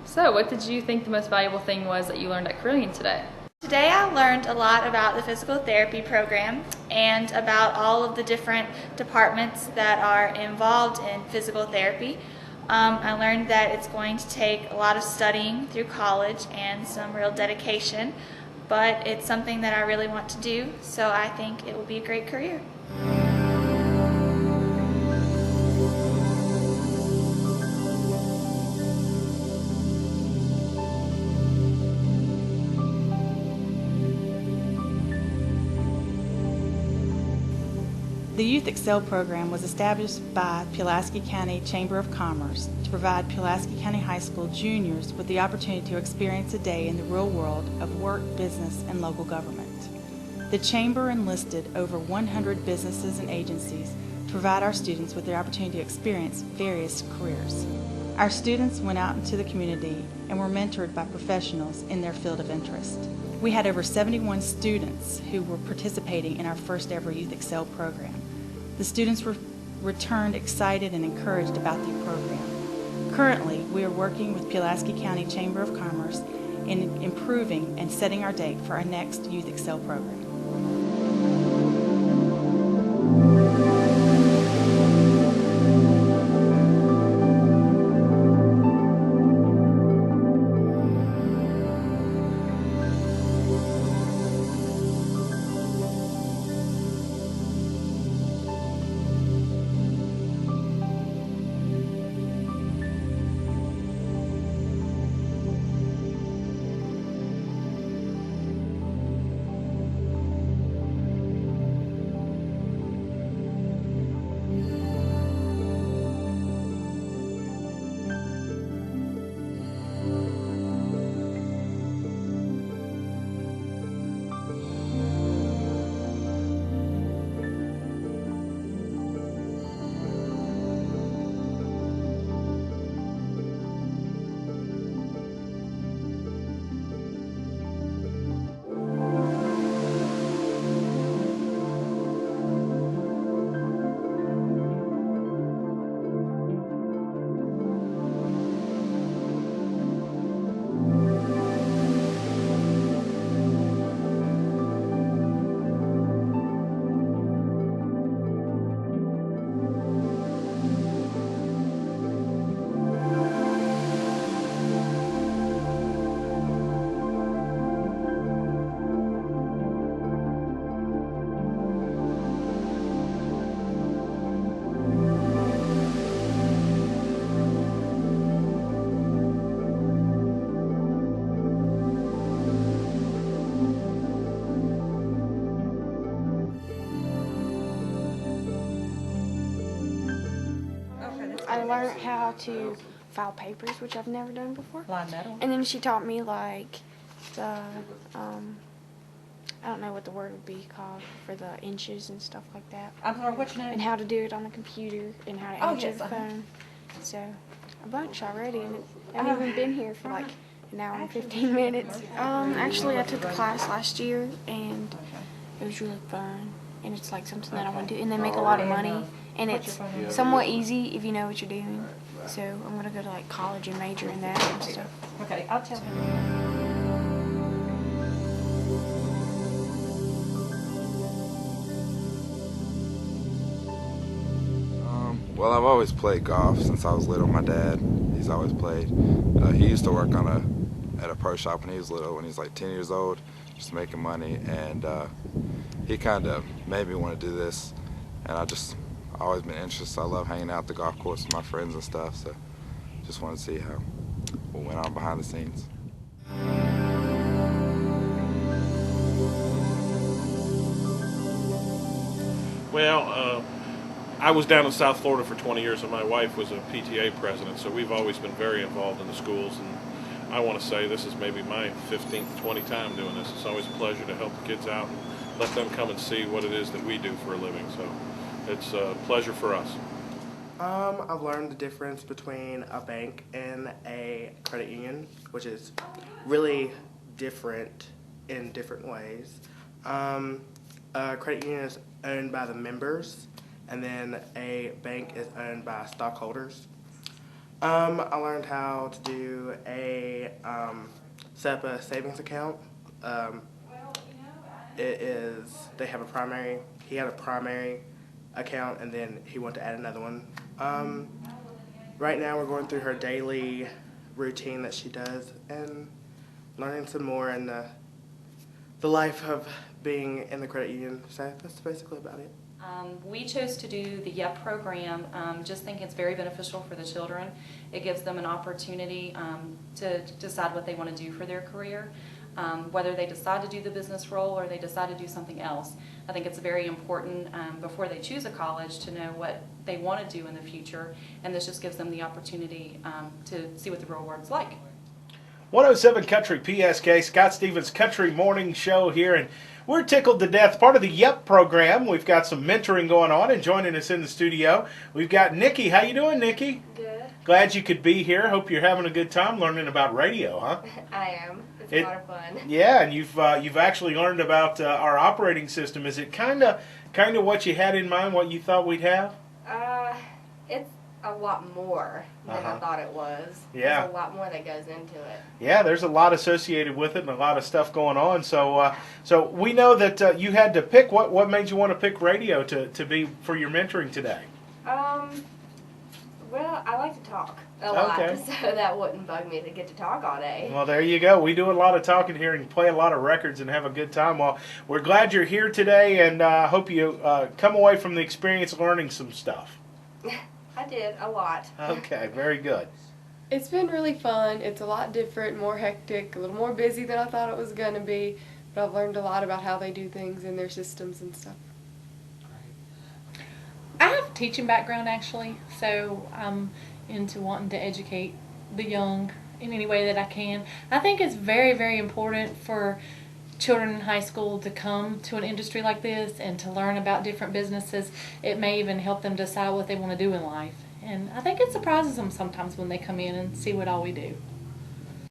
So, what did you think the most valuable thing was that you learned at Carilion today? Today I learned a lot about the physical therapy program and about all of the different departments that are involved in physical therapy. I learned that it's going to take a lot of studying through college and some real dedication, but it's something that I really want to do, so I think it will be a great career. The Youth Excel program was established by Pulaski County Chamber of Commerce to provide Pulaski County High School juniors with the opportunity to experience a day in the real world of work, business, and local government. The Chamber enlisted over 100 businesses and agencies to provide our students with the opportunity to experience various careers. Our students went out into the community and were mentored by professionals in their field of interest. We had over 71 students who were participating in our first ever Youth Excel program. The students returned excited and encouraged about the program. Currently, we are working with Pulaski County Chamber of Commerce in improving and setting our date for our next Youth Excel program. I learned how to file papers, which I've never done before. Line metal. And then she taught me like the, I don't know what the word would be called for the inches and stuff like that. I'm sorry, what's your name? And how to do it on the computer and how to answer the phone. So a bunch already, and I haven't even been here for like an hour and 15 minutes. Actually, I took a class last year, and it was really fun. And it's like something that I want to do, and they make a lot of money, and it's somewhat easy if you know what you're doing. So I'm gonna go to like college and major in that and stuff. Okay, I'll tell him. Well, I've always played golf since I was little. My dad, he's always played. He used to work at a pro shop when he was little, when he was like 10 years old, just making money, and he kind of made me want to do this, and I've always been interested. I love hanging out at the golf course with my friends and stuff, so just want to see what went on behind the scenes. Well, I was down in South Florida for 20 years, and my wife was a PTA president, so we've always been very involved in the schools. And I want to say this is maybe my 15th, 20th time doing this. It's always a pleasure to help the kids out and let them come and see what it is that we do for a living. So it's a pleasure for us. I've learned the difference between a bank and a credit union, which is really different in different ways. A credit union is owned by the members, and then a bank is owned by stockholders. I learned how to do set up a savings account. They have he had a primary account, and then he wanted to add another one. Right now we're going through her daily routine that she does and learning some more in the life of being in the credit union. So that's basically about it. We chose to do the YEP program, just think it's very beneficial for the children. It gives them an opportunity to decide what they want to do for their career, whether they decide to do the business role or they decide to do something else. I think it's very important before they choose a college to know what they want to do in the future, and this just gives them the opportunity to see what the real world's like. 107 Country PSK, Scott Stevens Country Morning Show here, and we're tickled to death. Part of the YEP program, we've got some mentoring going on, and joining us in the studio, we've got Nikki. How you doing, Nikki? Good. Glad you could be here. Hope you're having a good time learning about radio, huh? I am. It's a lot of fun. Yeah, and you've actually learned about our operating system. Is it kind of what you had in mind, what you thought we'd have? It's a lot more than I thought it was. Yeah. There's a lot more that goes into it. Yeah, there's a lot associated with it and a lot of stuff going on. So so we know that you had to pick. What made you want to pick radio to be for your mentoring today? Well, I like to talk a lot, Okay. so that wouldn't bug me to get to talk all day. Well, there you go. We do a lot of talking here and play a lot of records and have a good time. Well, we're glad you're here today, and hope you come away from the experience learning some stuff. I did, a lot. Okay, very good. It's been really fun. It's a lot different, more hectic, a little more busy than I thought it was going to be. But I've learned a lot about how they do things and their systems and stuff. I have a teaching background, actually, so I'm into wanting to educate the young in any way that I can. I think it's very, very important for children in high school to come to an industry like this and to learn about different businesses. It may even help them decide what they want to do in life. And I think it surprises them sometimes when they come in and see what all we do.